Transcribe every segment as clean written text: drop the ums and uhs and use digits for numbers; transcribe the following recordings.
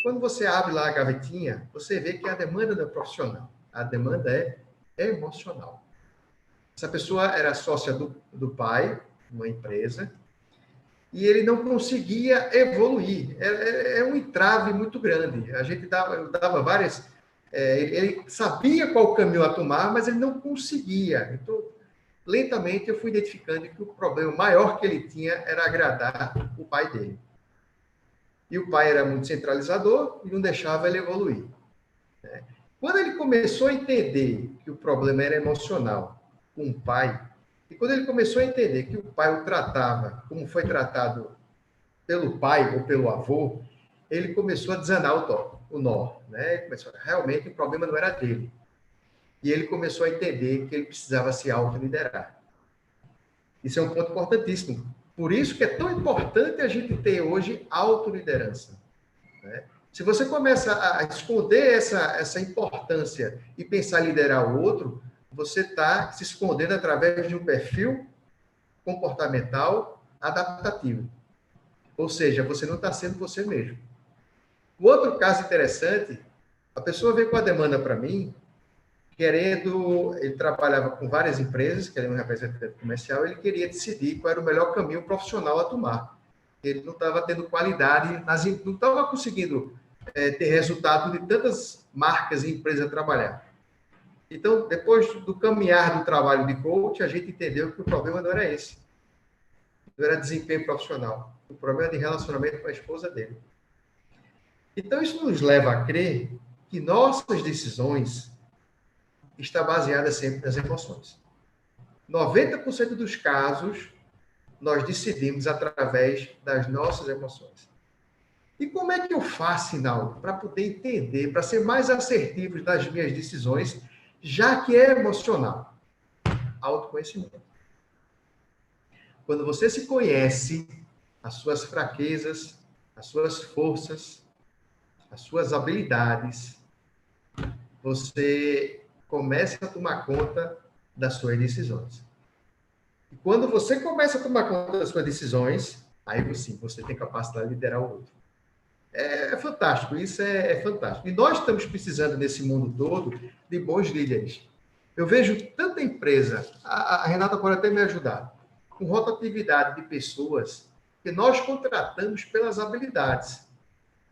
quando você abre lá a gavetinha, você vê que a demanda não é profissional, a demanda é emocional. Essa pessoa era sócia do pai, numa empresa, e ele não conseguia evoluir. É um entrave muito grande. A gente dava várias... ele sabia qual caminho a tomar, mas ele não conseguia. Então, lentamente, eu fui identificando que o problema maior que ele tinha era agradar o pai dele. E o pai era muito centralizador e não deixava ele evoluir. Quando ele começou a entender que o problema era emocional com o pai, e quando ele começou a entender que o pai o tratava como foi tratado pelo pai ou pelo avô, ele começou a desanar o nó. Né? Realmente, o problema não era dele. E ele começou a entender que ele precisava se autoliderar. Isso é um ponto importantíssimo. Por isso que é tão importante a gente ter hoje autoliderança. Né? Se você começa a esconder essa importância e pensar em liderar o outro, você está se escondendo através de um perfil comportamental adaptativo. Ou seja, você não está sendo você mesmo. O outro caso interessante, a pessoa veio com a demanda para mim, ele trabalhava com várias empresas, que era um representante comercial, ele queria decidir qual era o melhor caminho profissional a tomar. Ele não estava tendo qualidade, não estava conseguindo ter resultado de tantas marcas e empresas a trabalhar. Então, depois do caminhar do trabalho de coach, a gente entendeu que o problema não era esse. Não era desempenho profissional. O problema era de relacionamento com a esposa dele. Então, isso nos leva a crer que nossas decisões estão baseadas sempre nas emoções. 90% dos casos, nós decidimos através das nossas emoções. E como é que eu faço, Sinal, para poder entender, para ser mais assertivo das minhas decisões, já que é emocional? Autoconhecimento. Quando você se conhece, as suas fraquezas, as suas forças, as suas habilidades, você começa a tomar conta das suas decisões. E quando você começa a tomar conta das suas decisões, aí sim, você tem capacidade de liderar o outro. É fantástico, isso é fantástico. E nós estamos precisando, nesse mundo todo, de bons líderes. Eu vejo tanta empresa, a Renata pode até me ajudar, com rotatividade de pessoas que nós contratamos pelas habilidades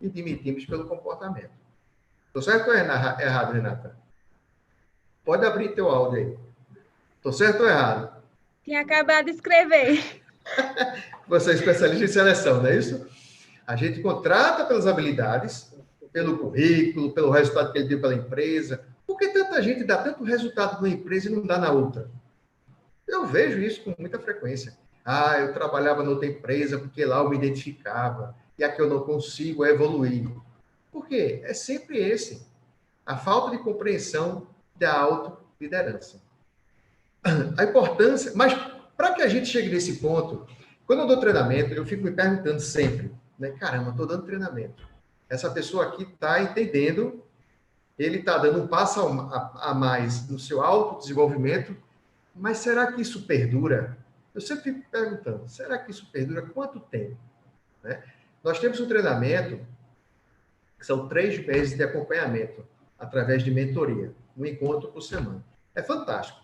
e demitimos pelo comportamento. Estou certo ou errado, Renata? Pode abrir teu áudio aí. Estou certo ou errado? Tinha acabado de escrever. Você é especialista em seleção, não é isso? A gente contrata pelas habilidades, pelo currículo, pelo resultado que ele deu pela empresa. Por que tanta gente dá tanto resultado numa empresa e não dá na outra? Eu vejo isso com muita frequência. Ah, eu trabalhava noutra empresa porque lá eu me identificava e aqui eu não consigo evoluir. Por quê? É sempre esse. A falta de compreensão da autoliderança. A importância... Mas para que a gente chegue nesse ponto, quando eu dou treinamento, eu fico me perguntando sempre, né? Caramba, estou dando treinamento. Essa pessoa aqui está entendendo, ele está dando um passo a mais no seu autodesenvolvimento, mas será que isso perdura? Eu sempre fico perguntando, será que isso perdura quanto tempo? Né? Nós temos um treinamento que são 3 meses de acompanhamento através de mentoria, um encontro por semana. É fantástico.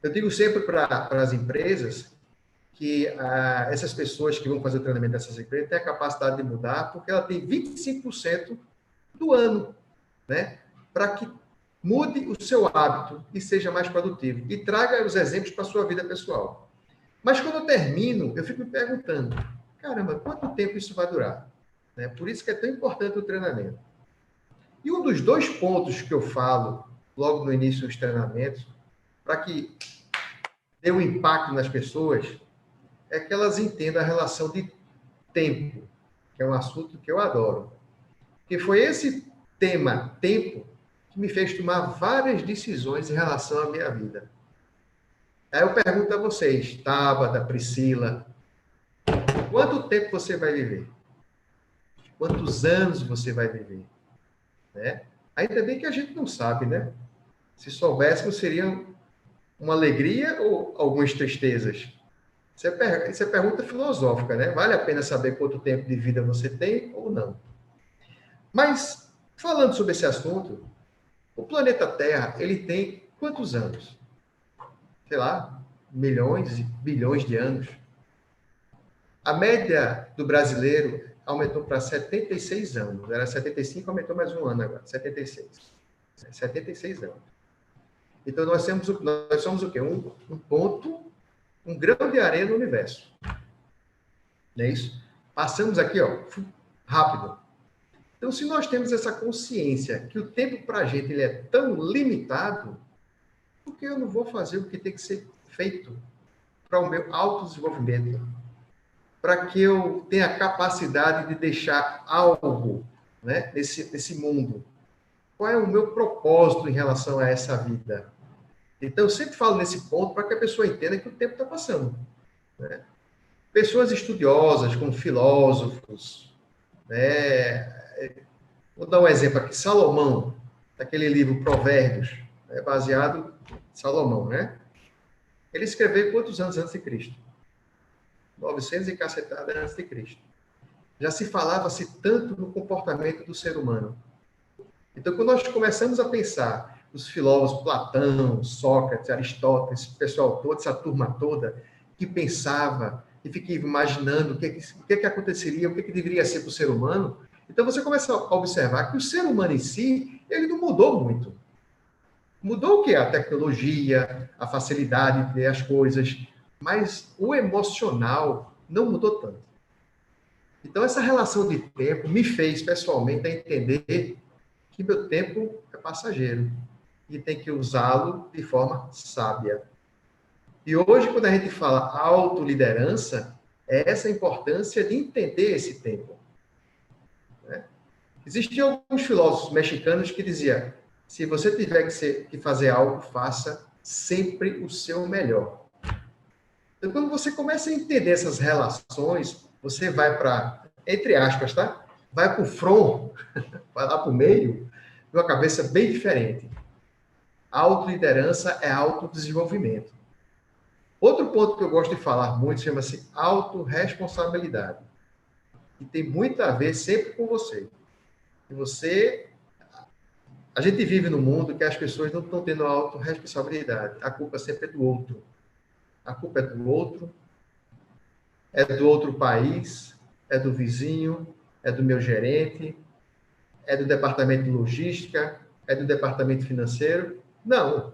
Eu digo sempre para as empresas que essas pessoas que vão fazer o treinamento dessas empresas têm a capacidade de mudar, porque ela tem 25% do ano, né? Para que mude o seu hábito e seja mais produtivo. E traga os exemplos para a sua vida pessoal. Mas quando eu termino, eu fico me perguntando, caramba, quanto tempo isso vai durar? Né? Por isso que é tão importante o treinamento. E um dos 2 pontos que eu falo logo no início dos treinamentos, para que dê um impacto nas pessoas, é que elas entendam a relação de tempo, que é um assunto que eu adoro. Que foi esse tema, tempo, que me fez tomar várias decisões em relação à minha vida. Aí eu pergunto a vocês, Tabata, Priscila, quanto tempo você vai viver? Quantos anos você vai viver? Né? Ainda bem que a gente não sabe, né? Se soubéssemos, seria uma alegria ou algumas tristezas? Isso é pergunta filosófica, né? Vale a pena saber quanto tempo de vida você tem ou não? Mas, falando sobre esse assunto, o planeta Terra, ele tem quantos anos? Sei lá, milhões e bilhões de anos. A média do brasileiro aumentou para 76 anos. Era 75, aumentou mais um ano agora, 76. 76 anos. Então, nós somos o quê? Um ponto, um grão de areia no universo. Não é isso? Passamos aqui, ó, rápido. Então, se nós temos essa consciência que o tempo para a gente ele é tão limitado, por que eu não vou fazer o que tem que ser feito para o meu autodesenvolvimento? Para que eu tenha a capacidade de deixar algo, né, nesse mundo. Qual é o meu propósito em relação a essa vida? Então, eu sempre falo nesse ponto para que a pessoa entenda que o tempo está passando. Né? Pessoas estudiosas, como filósofos, né? Vou dar um exemplo aqui. Salomão, daquele livro Provérbios, baseado em Salomão, né? Ele escreveu quantos anos antes de Cristo? 900 e cacetada antes de Cristo. Já se falava-se tanto no comportamento do ser humano. Então, quando nós começamos a pensar os filósofos Platão, Sócrates, Aristóteles, esse pessoal todo, essa turma toda, que pensava e ficava imaginando o que aconteceria, o que deveria ser para o ser humano, então você começa a observar que o ser humano em si, ele não mudou muito. Mudou o quê? A tecnologia, a facilidade de ver as coisas, mas o emocional não mudou tanto. Então, essa relação de tempo me fez, pessoalmente, a entender que meu tempo é passageiro e tem que usá-lo de forma sábia. E hoje, quando a gente fala autoliderança, é essa importância de entender esse tempo. Né? Existiam alguns filósofos mexicanos que diziam, se você tiver que fazer algo, faça sempre o seu melhor. Então, quando você começa a entender essas relações, você vai para, entre aspas, tá? Vai para o front, vai lá para o meio, de uma cabeça bem diferente. A autoliderança é autodesenvolvimento. Outro ponto que eu gosto de falar muito chama-se autorresponsabilidade. E tem muito a ver sempre com você. A gente vive num mundo que as pessoas não estão tendo autorresponsabilidade. A culpa sempre é do outro. A culpa é do outro país, é do vizinho, é do meu gerente, é do departamento de logística, é do departamento financeiro. Não, a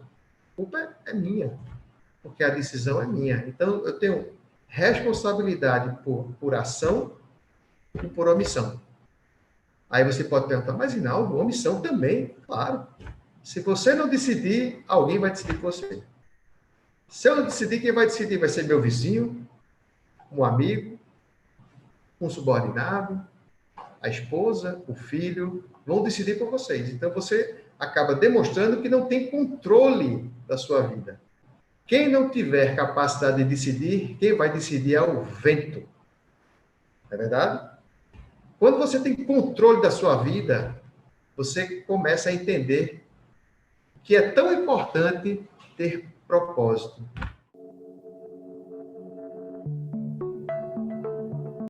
culpa é minha, porque a decisão é minha. Então, eu tenho responsabilidade por ação e por omissão. Aí você pode perguntar, mas Hinaldo, omissão também, claro. Se você não decidir, alguém vai decidir por você. Se eu não decidir, quem vai decidir vai ser meu vizinho, um amigo, um subordinado, a esposa, o filho, vão decidir por vocês. Então, você acaba demonstrando que não tem controle da sua vida. Quem não tiver capacidade de decidir, quem vai decidir é o vento. Não é verdade? Quando você tem controle da sua vida, você começa a entender que é tão importante ter propósito.